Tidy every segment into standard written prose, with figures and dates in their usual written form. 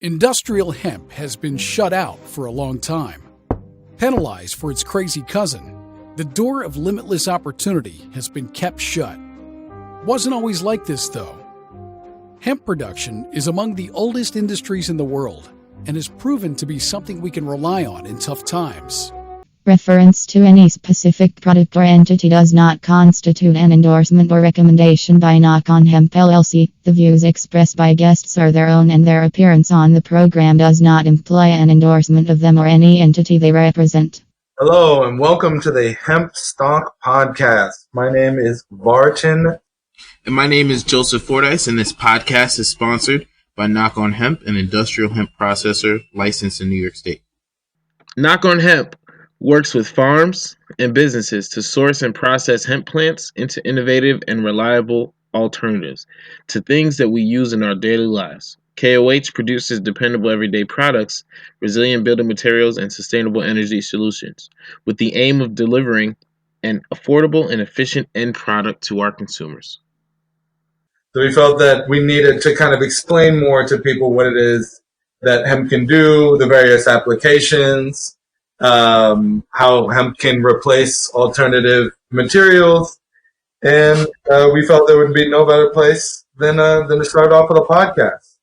Industrial hemp has been shut out for a long time. Penalized for its crazy cousin, the door of limitless opportunity has been kept shut. Wasn't always like this, though. Hemp production is among the oldest industries in the world and has proven to be something we can rely on in tough times. Reference to any specific product or entity does not constitute an endorsement or recommendation by Knock on Hemp LLC. The views expressed by guests are their own and their appearance on the program does not imply an endorsement of them or any entity they represent. Hello and welcome to the Hemp sTalk podcast. My name is Barton. And my name is Joseph Fordyce, and this podcast is sponsored by Knock on Hemp, an industrial hemp processor licensed in New York State. Knock on Hemp works with farms and businesses to source and process hemp plants into innovative and reliable alternatives to things that we use in our daily lives. KOH produces dependable everyday products, resilient building materials, and sustainable energy solutions with the aim of delivering an affordable and efficient end product to our consumers. So we felt that we needed to kind of explain more to people what it is that hemp can do, the various applications, how hemp can replace alternative materials, and we felt there would be no better place than to start off with a podcast.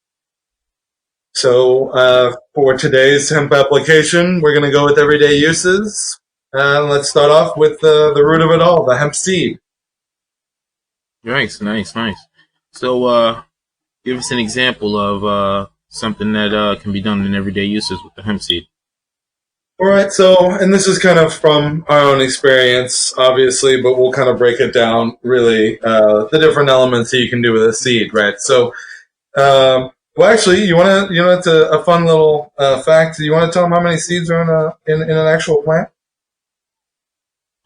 So for today's hemp application, we're going to go with everyday uses. Let's start off with the root of it all, the hemp seed. Nice. So give us an example of something that can be done in everyday uses with the hemp seed. All right, so, and this is kind of from our own experience, obviously, but we'll kind of break it down, really, the different elements that you can do with a seed, right? So, well, actually, it's a fun little fact. You want to tell them how many seeds are in an actual plant?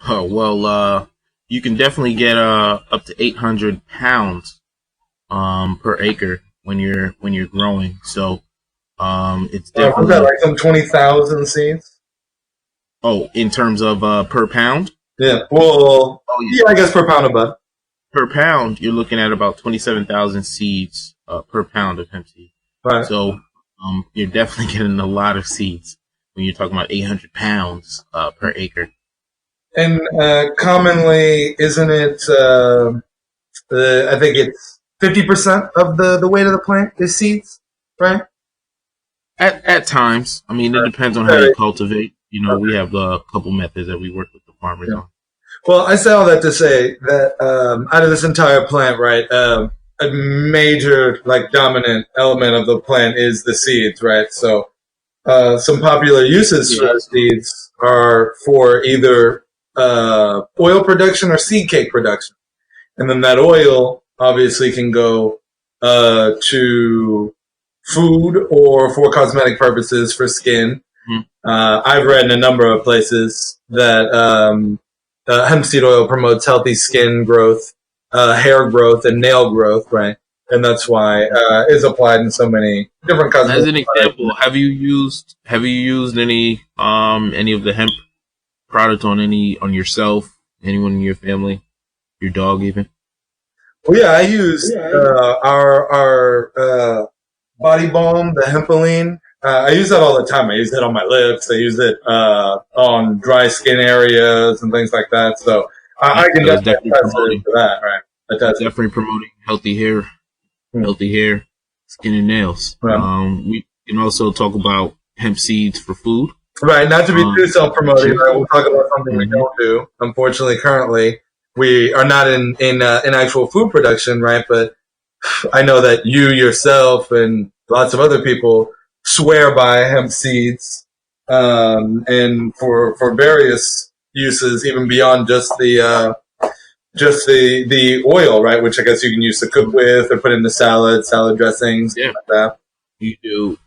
Oh, well, you can definitely get up to 800 pounds per acre when you're growing. So, it's definitely... Was that like some 20,000 seeds? Oh, in terms of per pound? Yeah. Well, yeah, I guess per pound of bud. Per pound, you're looking at about 27,000 seeds per pound of hemp seed. Right. So you're definitely getting a lot of seeds when you're talking about 800 pounds per acre. And commonly, isn't it, I think it's 50% of the weight of the plant is seeds, right? At times. I mean, it depends on how you cultivate. You know, we have a couple methods that we work with the farmers on. Well, I say all that to say that out of this entire plant, right, a major, dominant element of the plant is the seeds, right? So some popular uses for the seeds are for either oil production or seed cake production. And then that oil obviously can go to food or for cosmetic purposes for skin. I've read in a number of places that hemp seed oil promotes healthy skin growth, hair growth, and nail growth, right? And that's why it's applied in so many different cosmetic. As an example, have you used any of the hemp product on yourself, anyone in your family, your dog even? Well, yeah, I used our body balm, the Hempoline. I use that all the time. I use it on my lips. I use it on dry skin areas and things like that. So I can definitely promote that, right? That's definitely promoting healthy hair, skin and nails. Right. We can also talk about hemp seeds for food. Right, not to be too self-promoting. Right? We'll talk about something we don't do. Unfortunately, currently we are not in actual food production, right? But I know that you yourself and lots of other people swear by hemp seeds, and for various uses, even beyond just the oil, right? Which I guess you can use to cook with or put into salad dressings, yeah, like that. You do.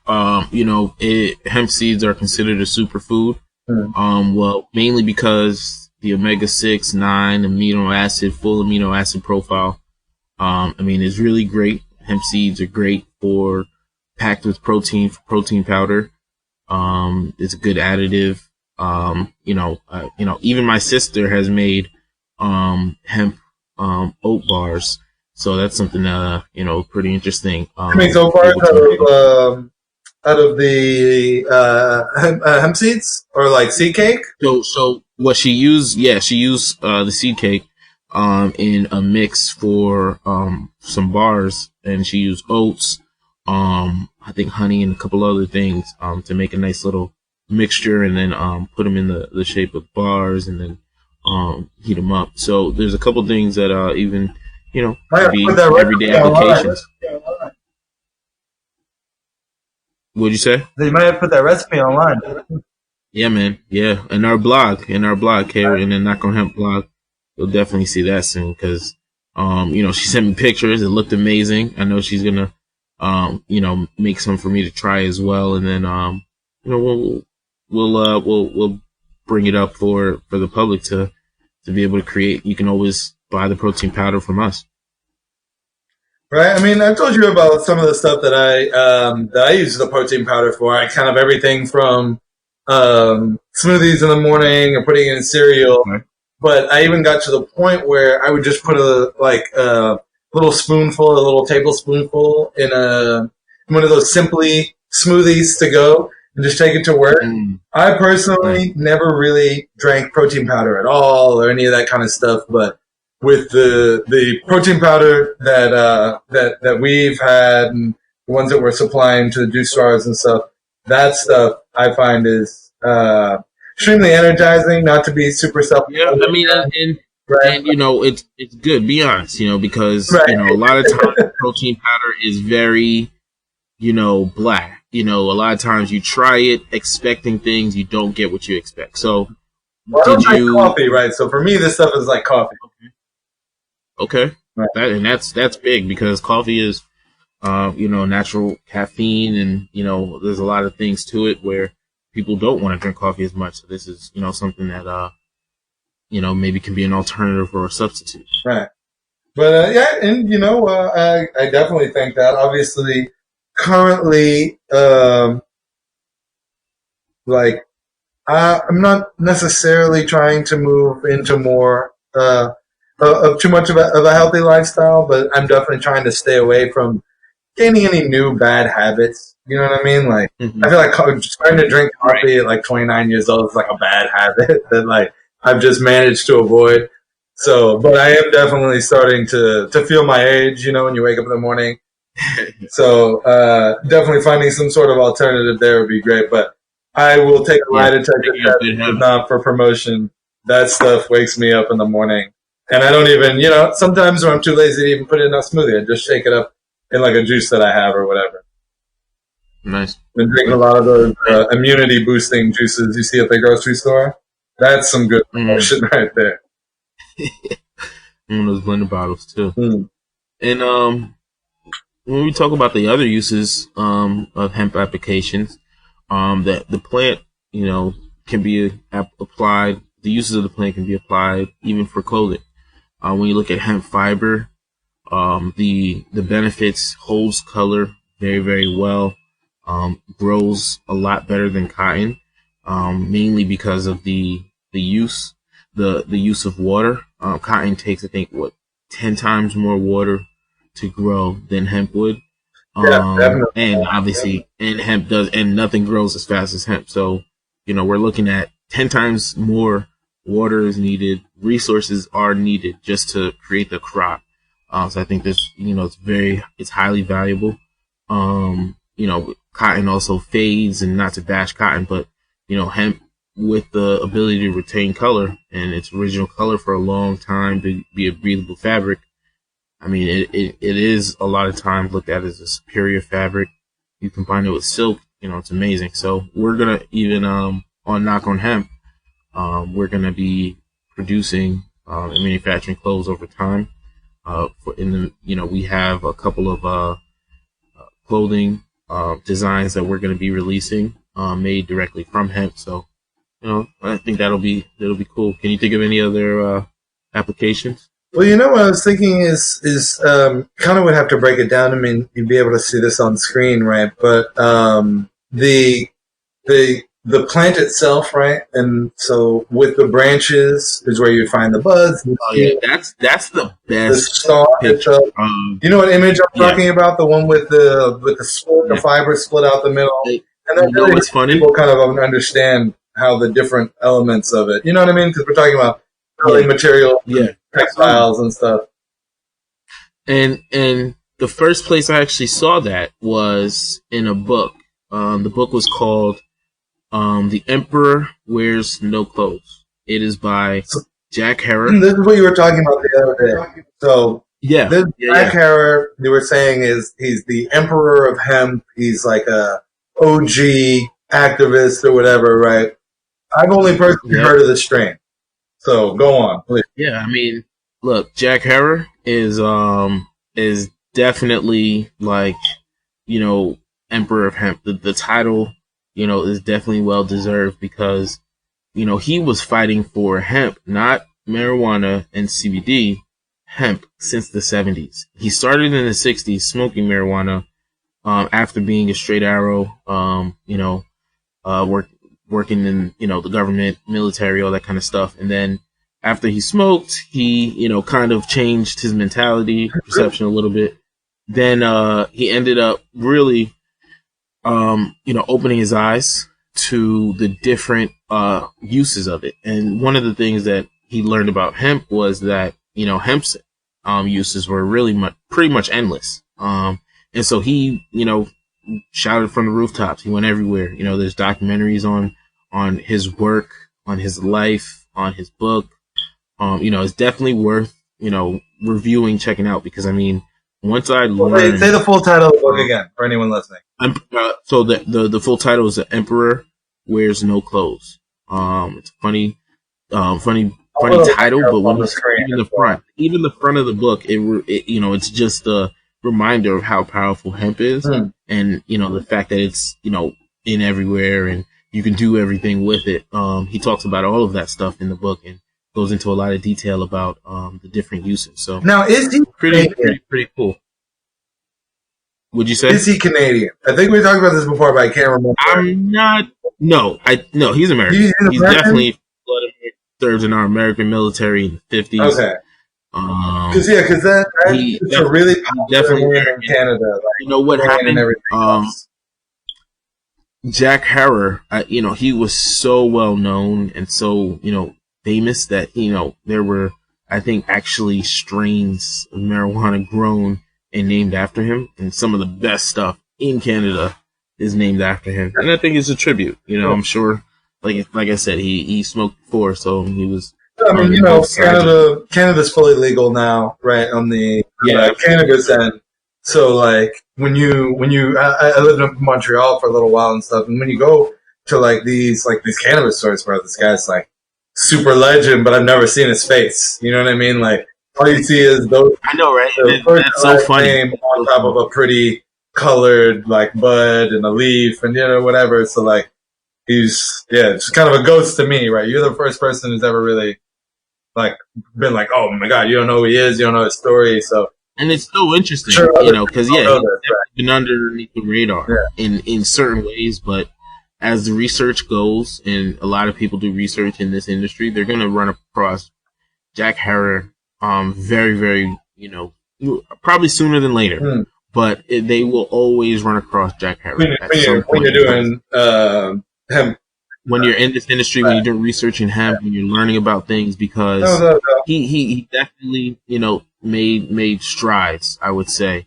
Hemp seeds are considered a superfood. Well, mainly because the omega-6, 9 full amino acid profile. It's really great. Hemp seeds are great for packed with protein powder. It's a good additive. Even my sister has made hemp oat bars. So that's something pretty interesting. I mean, so far out of the hemp seeds or like seed cake. So what she used? Yeah, she used the seed cake in a mix for some bars, and she used oats, I think honey and a couple other things to make a nice little mixture, and then put them in the shape of bars, and then heat them up. So there's a couple things that even could be everyday applications. What'd you say? They might have put that recipe online. Yeah, man. Yeah, in our blog, Kara, in the Knock on Hemp blog, you'll definitely see that soon because, she sent me pictures. It looked amazing. I know she's gonna, make some for me to try as well, and then, we'll bring it up for the public to be able to create. You can always buy the protein powder from us. Right. I mean, I've told you about some of the stuff that I use the protein powder for. I kind of everything from smoothies in the morning or putting it in cereal. Okay. But I even got to the point where I would just put a little tablespoonful in one of those Simply smoothies to go and just take it to work. I personally never really drank protein powder at all or any of that kind of stuff, but with the protein powder that we've had and the ones that we're supplying to the juice stars and stuff, that stuff I find is extremely energizing. Not to be super self. Yeah, I mean, and it's good. Be honest, because a lot of times protein powder is very, black. A lot of times you try it expecting things, you don't get what you expect. So, I don't like coffee, right? So for me, this stuff is like coffee. Okay. Right. That's big because coffee is, natural caffeine, and there's a lot of things to it where people don't want to drink coffee as much. So this is something that maybe can be an alternative or a substitute. Right. But yeah, and I definitely think that. Obviously, currently, I'm not necessarily trying to move into more of too much of a healthy lifestyle, but I'm definitely trying to stay away from gaining any new bad habits. You know what I mean? Like, I feel like starting to drink coffee at like 29 years old is like a bad habit that like I've just managed to avoid. So, but I am definitely starting to feel my age, when you wake up in the morning. So, definitely finding some sort of alternative there would be great. But I will take a lie detector test, if not for promotion. That stuff wakes me up in the morning. And I don't even, sometimes when I'm too lazy to even put it in a smoothie, I just shake it up in like a juice that I have or whatever. Nice. Been drinking a lot of those immunity boosting juices you see at the grocery store. That's some good promotion right there. Those blender bottles too. And when we talk about the other uses of hemp applications, that the plant, can be applied. The uses of the plant can be applied even for clothing. When you look at hemp fiber, the benefits: holds color very, very well, grows a lot better than cotton, mainly because of the use of water. Cotton takes, I think, 10 times more water to grow than hemp would. And obviously, and nothing grows as fast as hemp. So, we're looking at 10 times more water is needed, resources are needed just to create the crop. So I think this, it's highly valuable. Cotton also fades, and not to bash cotton, but, hemp with the ability to retain color and its original color for a long time, to be a breathable fabric. I mean, it is a lot of times looked at as a superior fabric. You combine it with silk, it's amazing. So we're going to even, on Knock on Hemp, we're going to be producing and manufacturing clothes over time. We have a couple of clothing designs that we're going to be releasing, made directly from hemp. So, I think that'll be cool. Can you think of any other applications? Well, what I was thinking is kind of would have to break it down. I mean, you'd be able to see this on screen, right? But the the plant itself, right? And so with the branches is where you find the buds. Oh yeah, that's the The best stalk picture. itself. You know what image I'm Yeah. talking about? The one with the split, the Yeah. fiber split out the middle. Hey, And then you know what's funny? people kind of understand how the different elements of it. You know what I mean? Because we're talking about building materials, Yeah. textiles, and stuff. And the first place I actually saw that was in a book. The book was called The Emperor Wears No Clothes. It is by Jack Herer. This is what you were talking about the other day. So Yeah. this Jack Herer, you were saying, he's the emperor of hemp. He's like a OG activist or whatever, right? I've only personally heard of this strain. So go on, please. Yeah, I mean, look, Jack Herer is definitely like, Emperor of Hemp. The title, is definitely well deserved because, he was fighting for hemp, not marijuana and CBD, hemp since the 70s. He started in the 60s smoking marijuana, after being a straight arrow, working in, the government, military, all that kind of stuff. And then after he smoked, he, kind of changed his mentality, perception a little bit. Then, he ended up really, opening his eyes to the different, uses of it. And one of the things that he learned about hemp was that, hemp's, uses were really pretty much endless. And so he, shouted from the rooftops. He went everywhere. There's documentaries on his work, on his life, on his book. It's definitely worth, reviewing, checking out, because I mean, once I learned... Say the full title of the book again for anyone listening. So the full title is The Emperor Wears No Clothes. It's a funny title, but when you see even the front of the book, it's just a reminder of how powerful hemp is, and the fact that it's in everywhere and you can do everything with it. He talks about all of that stuff in the book and goes into a lot of detail about the different uses. So now, is he pretty cool? Would you say? Is he Canadian? I think we talked about this before, but I can't remember. I'm not. No, he's American. He's definitely served in our American military in the 50s. Okay. Because it's a really popular name in Canada. Like, what happened? Jack Herer, he was so well known and so, famous that, there were, I think, actually strains of marijuana grown and named after him. And some of the best stuff in Canada is named after him. And I think it's a tribute. I'm sure, like I said, he smoked before, so he was. I mean, Canada's fully legal now, right, on the cannabis end. So, like, when you, I lived in Montreal for a little while and stuff, and when you go to, like, these cannabis stores where this guy's, like, super legend, but I've never seen his face. You know what I mean? Like, all you see is those. I know, right? That's so funny. Name on top of a pretty colored, like, bud and a leaf and, whatever. So, like, he's, it's kind of a ghost to me, right? You're the first person who's ever really, like, been like, oh my God, you don't know who he is, you don't know his story, so. And it's so interesting, because he's been underneath the radar in certain ways, but as the research goes, and a lot of people do research in this industry, they're going to run across Jack Herer, very, very, probably sooner than later, but they will always run across Jack Herer. When you're doing hemp. When you're in this industry, when you're doing research in hemp, when you're learning about things, because he definitely, made strides, I would say.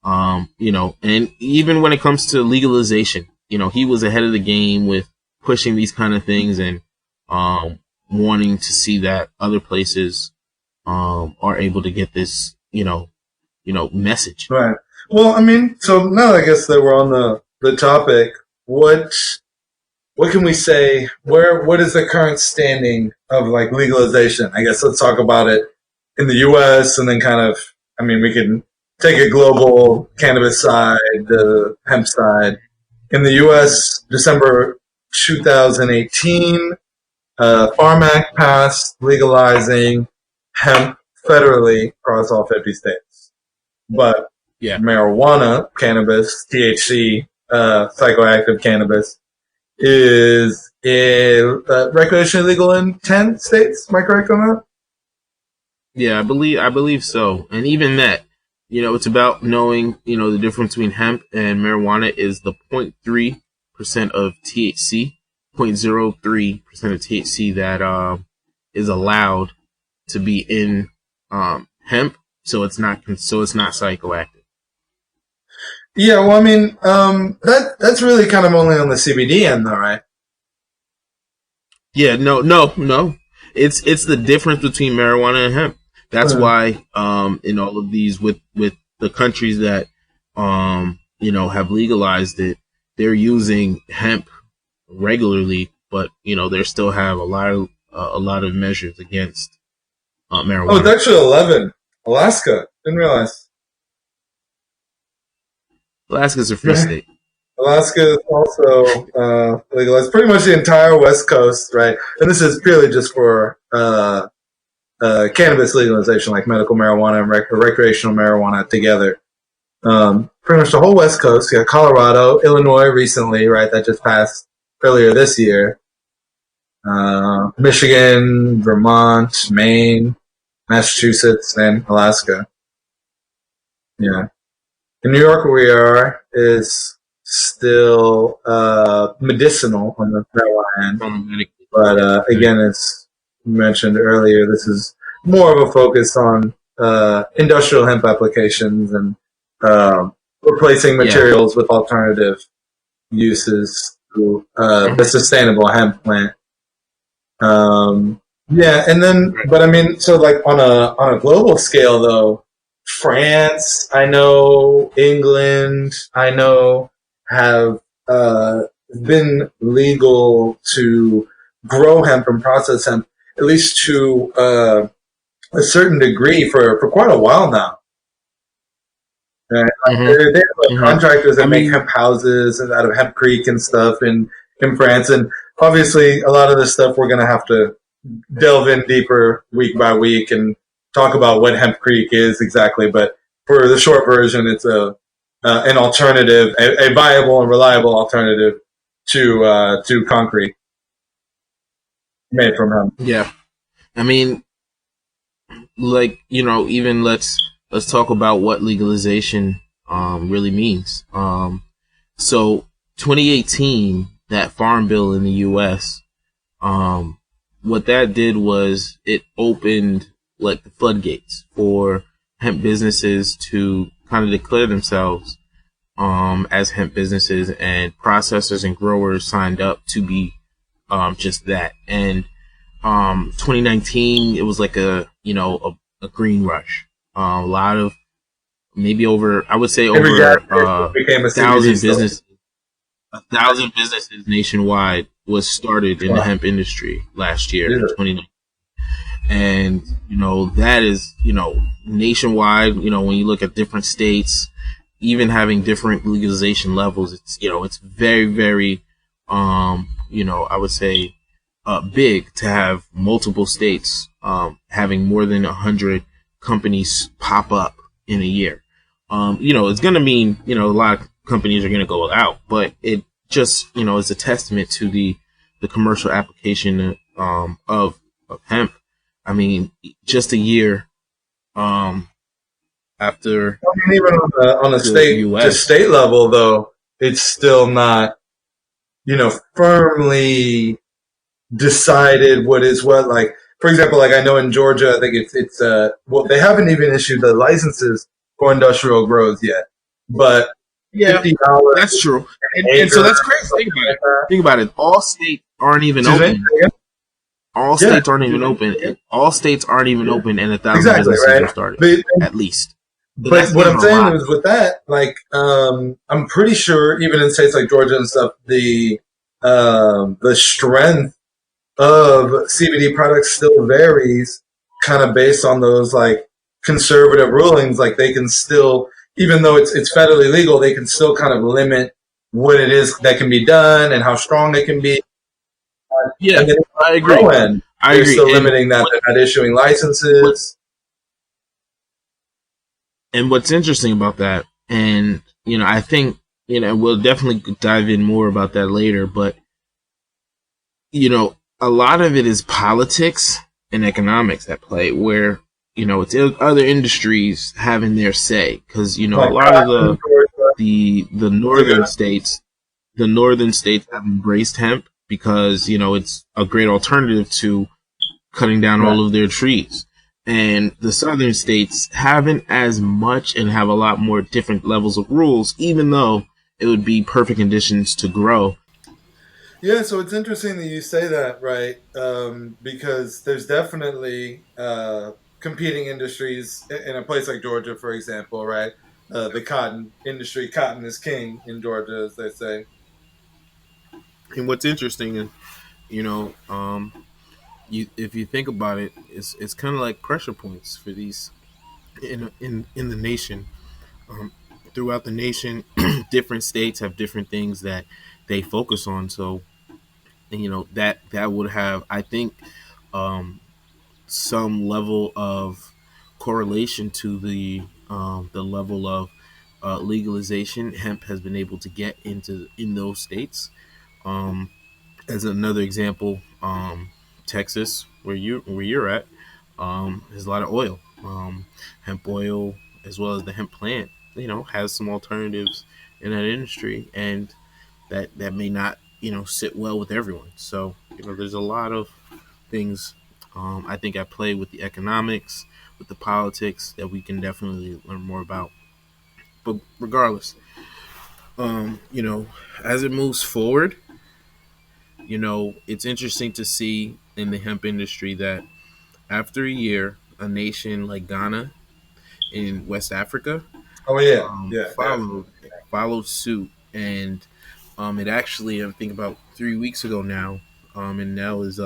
And even when it comes to legalization, he was ahead of the game with pushing these kind of things and wanting to see that other places are able to get this, message. Right. Well, I mean, so now I guess that we're on the topic, what can we say? What is the current standing of, like, legalization? I guess let's talk about it in the U.S. and then kind of, I mean, we can take a global cannabis side, the hemp side. In the U.S., December 2018, Farm Act passed legalizing hemp federally across all 50 states. But marijuana, cannabis, THC, psychoactive cannabis, is recreationally legal in 10 states. Am I correct on that? Yeah, I believe so. And even that, it's about knowing, the difference between hemp and marijuana is the 0.3% of THC, 0.03% of THC that is allowed to be in hemp, so it's not psychoactive. Yeah, well, I mean, that's really kind of only on the CBD end, though, right? Yeah, no. It's the difference between marijuana and hemp. That's why, in all of these, with the countries that, have legalized it, they're using hemp regularly, but they still have a lot of measures against marijuana. Oh, it's actually 11. Alaska. Didn't realize. Alaska's a free state. Alaska is also legalized. Pretty much the entire West Coast, right? And this is purely just for cannabis legalization, like medical marijuana and recreational marijuana together. Pretty much the whole West Coast. You got Colorado, Illinois recently, right? That just passed earlier this year. Michigan, Vermont, Maine, Massachusetts, and Alaska. Yeah. In New York, where we are, is still medicinal on the marijuana end. But again, as mentioned earlier, this is more of a focus on industrial hemp applications and replacing materials with alternative uses through the sustainable hemp plant. And then, but I mean, so like on a global scale, though, France, I know, England, I know, have been legal to grow hemp and process hemp, at least to a certain degree for quite a while now. They have contractors that make hemp houses out of Hemp Creek and stuff in France. And obviously, a lot of this stuff we're going to have to delve in deeper week by week and talk about what Hemp Creek is exactly. But for the short version, it's an alternative, a viable and reliable alternative to concrete made from hemp. Yeah, I mean, like, even let's talk about what legalization really means. So 2018, that farm bill in the U.S., what that did was it opened like the floodgates for hemp businesses to kind of declare themselves as hemp businesses, and processors and growers signed up to be just that. And 2019, it was like a green rush. A lot of, maybe over, I would say over 1,000 businesses. 1,000 businesses nationwide was started in the hemp industry last year, in 2019. And, that is, nationwide, when you look at different states, even having different legalization levels, it's very, very, I would say, big to have multiple states, having more than 100 companies pop up in a year. It's going to mean, a lot of companies are going to go out, but it just, is a testament to the commercial application of hemp. I mean, just a year after. I mean, even on a state level, though, it's still not, firmly decided what is what. Like, for example, like I know in Georgia, I think it's well, they haven't even issued the licenses for industrial grows yet, but $50. That's true, and so that's crazy. Think about it. All states aren't even open. All states aren't even open. All states aren't even open, and 1,000 businesses are started, at least. But what I'm saying is with that, like, I'm pretty sure even in states like Georgia and stuff, the strength of CBD products still varies, kind of based on those like conservative rulings. Like they can still, even though it's federally legal, they can still kind of limit what it is that can be done and how strong it can be. Yeah, I agree. They're still limiting that. They're not issuing licenses. And what's interesting about that, and I think we'll definitely dive in more about that later, but a lot of it is politics and economics at play, where it's other industries having their say, because a Like lot of cotton, Georgia. the Is it northern good? states the northern states have embraced hemp because it's a great alternative to cutting down Right. all of their trees. And the southern states haven't as much and have a lot more different levels of rules, even though it would be perfect conditions to grow. Yeah, so it's interesting that you say that, right? Because there's definitely competing industries in a place like Georgia, for example, right? The cotton industry, cotton is king in Georgia, as they say. And what's interesting is, if you think about it, it's kind of like pressure points for these in the nation. Um, Throughout the nation, different states have different things that they focus on. So, that would have, I think, um, some level of correlation to the level of legalization hemp has been able to get in those states. Um, as another example, Texas, where you're at, there's a lot of oil, hemp oil, as well as the hemp plant. Has some alternatives in that industry, and that may not sit well with everyone. So there's a lot of things I think at play with the economics, with the politics that we can definitely learn more about. But regardless, you know, as it moves forward, it's interesting to see in the hemp industry that after a year, a nation like Ghana in West Africa Oh yeah, yeah, followed definitely. followed suit, and it actually, I think about 3 weeks ago now, and now is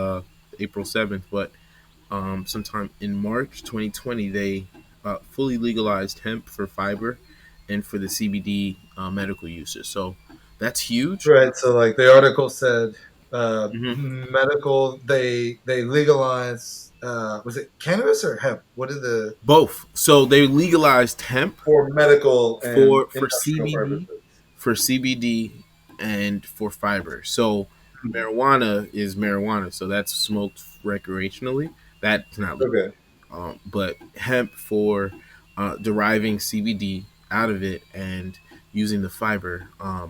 April 7th, but sometime in March 2020, they fully legalized hemp for fiber and for the CBD medical uses. So that's huge. Right. So, like the article said, Hmm. medical they legalize. Was it cannabis or hemp? What did the Both. So they legalized hemp for medical and for industrial CBD, purposes? and for fiber. So marijuana is marijuana, so that's smoked recreationally. That's not legal. Okay. But hemp for deriving CBD out of it and using the fiber,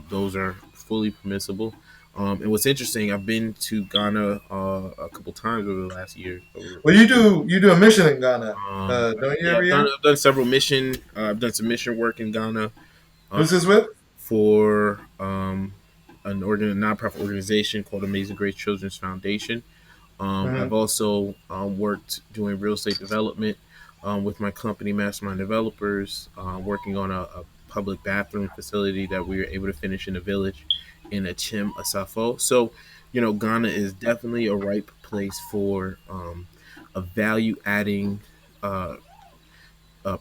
those are fully permissible. And what's interesting, I've been to Ghana a couple times over the last year. Well, you do a mission in Ghana, don't you Yeah, every year? I've done several mission. I've done some mission work in Ghana uh, Who's this with? for nonprofit organization called Amazing Grace Children's Foundation. I've Hmm. also worked doing real estate development with my company, Mastermind Developers, working on a public bathroom facility that we were able to finish in a village in Achim, Asafo. So, Ghana is definitely a ripe place for a value adding uh,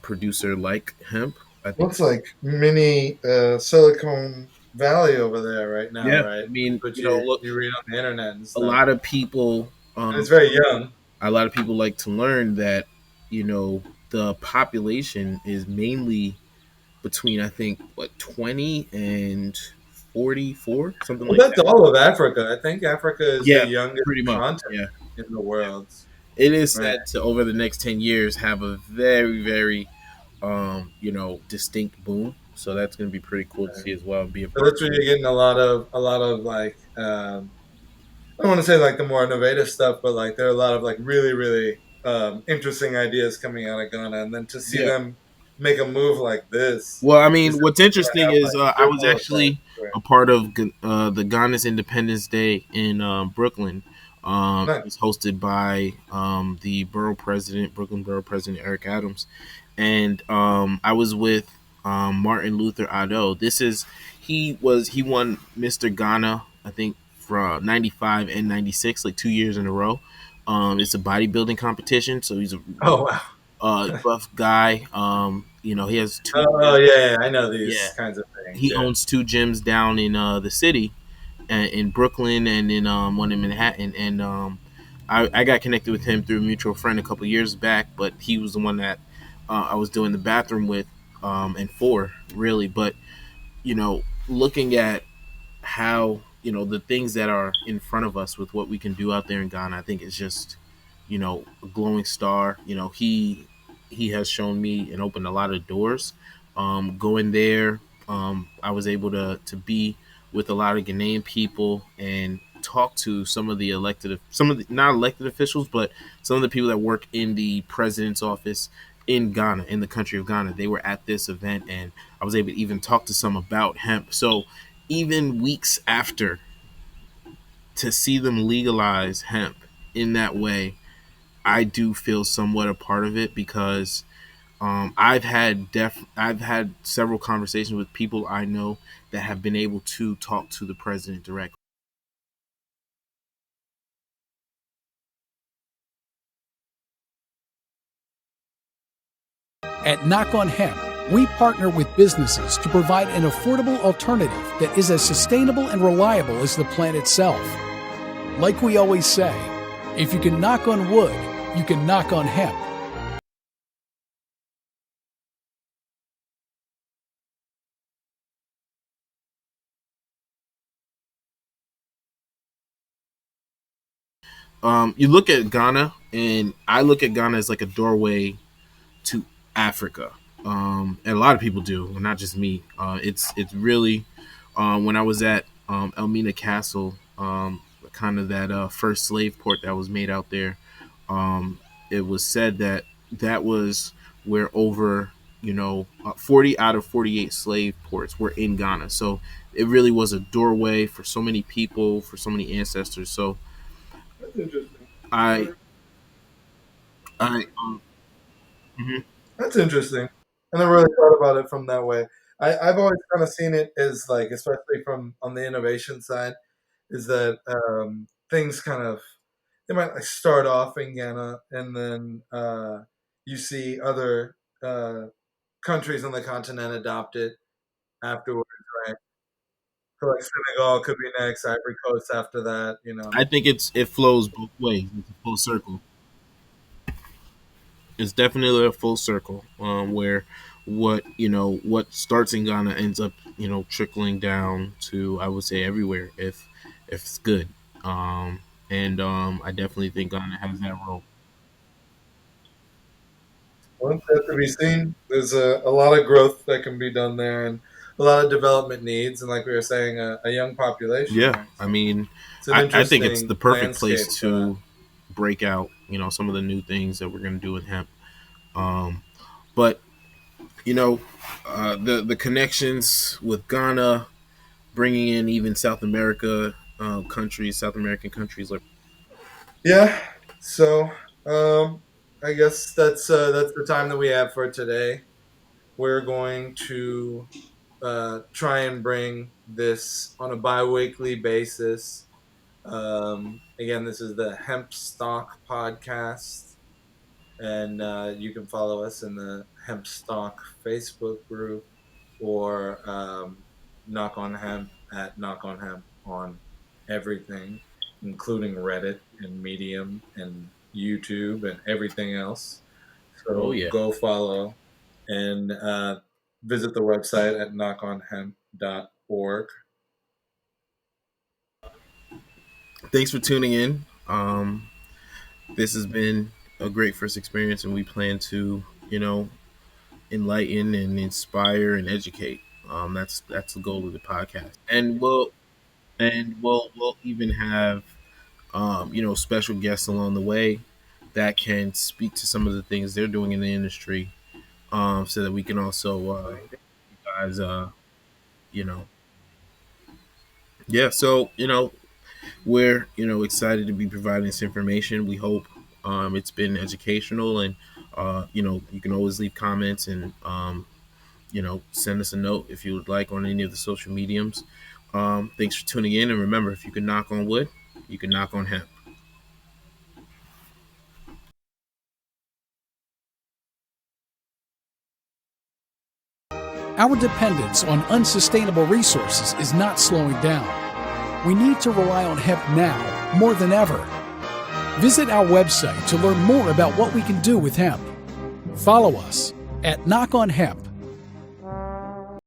producer like hemp. I think. Looks like mini Silicon Valley over there right now, Yeah, right? I mean, But you look, you read on the internet and a stuff, lot of people. and it's very young. A lot of people like to learn that the population is mainly between, I think, 20 and 44, something Well, like that's that. all of Africa. I think Africa is the Yeah, youngest pretty much. continent Yeah, in the yeah. world, It is right? said to, over the next 10 years, have a very, very distinct boom. So that's going to be pretty cool to Right. see as well and be a So part that's of. where you're getting a lot of like I don't want to say like the more innovative stuff, but like there are a lot of like really really interesting ideas coming out of Ghana, and then to see Yeah. them make a move like this Well, I is mean, what's definitely going to interesting have is like I was ripple effects. actually a part of the Ghana's Independence Day in Brooklyn. Right. It was hosted by the Brooklyn Borough President Eric Adams, and I was with Martin Luther Addo. He won Mr. Ghana, I think, from '95 and '96, like 2 years in a row. It's a bodybuilding competition, so he's a Oh wow. buff guy. He has two Oh gyms. yeah, yeah, I know Yeah, these kinds of things. he Yeah. owns two gyms down in the city, in Brooklyn and in one in Manhattan. And I got connected with him through a mutual friend a couple years back, but he was the one that I was doing the bathroom with and for really. But looking at how the things that are in front of us with what we can do out there in Ghana, I think it's just, a glowing star. He has shown me and opened a lot of doors. Going there, I was able to be with a lot of Ghanaian people and talk to some of the not elected officials, but some of the people that work in the president's office in Ghana, in the country of Ghana. They were at this event, and I was able to even talk to some about hemp. So even weeks after, to see them legalize hemp in that way, I do feel somewhat a part of it because I've had several conversations with people I know that have been able to talk to the president directly. At Knock on Hemp, we partner with businesses to provide an affordable alternative that is as sustainable and reliable as the plant itself. Like we always say, if you can knock on wood, you can knock on hemp. You look at Ghana, and I look at Ghana as like a doorway to Africa, and a lot of people do, not just me. It's really when I was at Elmina Castle, kind of that first slave port that was made out there. It was said that that was where over 40 out of 48 slave ports were in Ghana. So it really was a doorway for so many people, for so many ancestors. So That's interesting. I I mhm. That's interesting. I never really thought about it from that way. I've always kind of seen it as like, especially from on the innovation side, is that things kind of they might like start off in Ghana, and then you see other countries on the continent adopt it afterwards, right? So like Senegal could be next, Ivory Coast after that, you know. I think it flows both ways. It's a full circle. It's definitely a full circle, where what starts in Ghana ends up trickling down to, I would say, everywhere if it's good. And I definitely think Ghana has that role. Well, that's to be seen. There's a lot of growth that can be done there, and a lot of development needs, and like we were saying, a young population, Yeah, right? I So mean, it's an I think it's the interesting perfect landscape place for that. to break out some of the new things that we're going to do with hemp. Um, but the connections with Ghana, bringing in even South American countries like. Yeah. So I guess that's the time that we have for today. We're going to try and bring this on a bi-weekly basis. Again, this is the Hemp Stock podcast, and you can follow us in the Hemp Stock Facebook group or Knock on Hemp at Knock on Hemp on everything, including Reddit and Medium and YouTube and everything else. Oh So yeah. go follow and visit the website at knockonhemp.org. Thanks for tuning in. This has been a great first experience, and we plan to, enlighten and inspire and educate. That's the goal of the podcast, and we'll even have special guests along the way that can speak to some of the things they're doing in the industry, so that we can also guys you know yeah. So we're excited to be providing this information. We hope it's been educational, and you can always leave comments and send us a note if you would like on any of the social mediums. Thanks for tuning in, and remember, if you can knock on wood, you can knock on hemp. Our dependence on unsustainable resources is not slowing down. We need to rely on hemp now more than ever. Visit our website to learn more about what we can do with hemp. Follow us at Knock on Hemp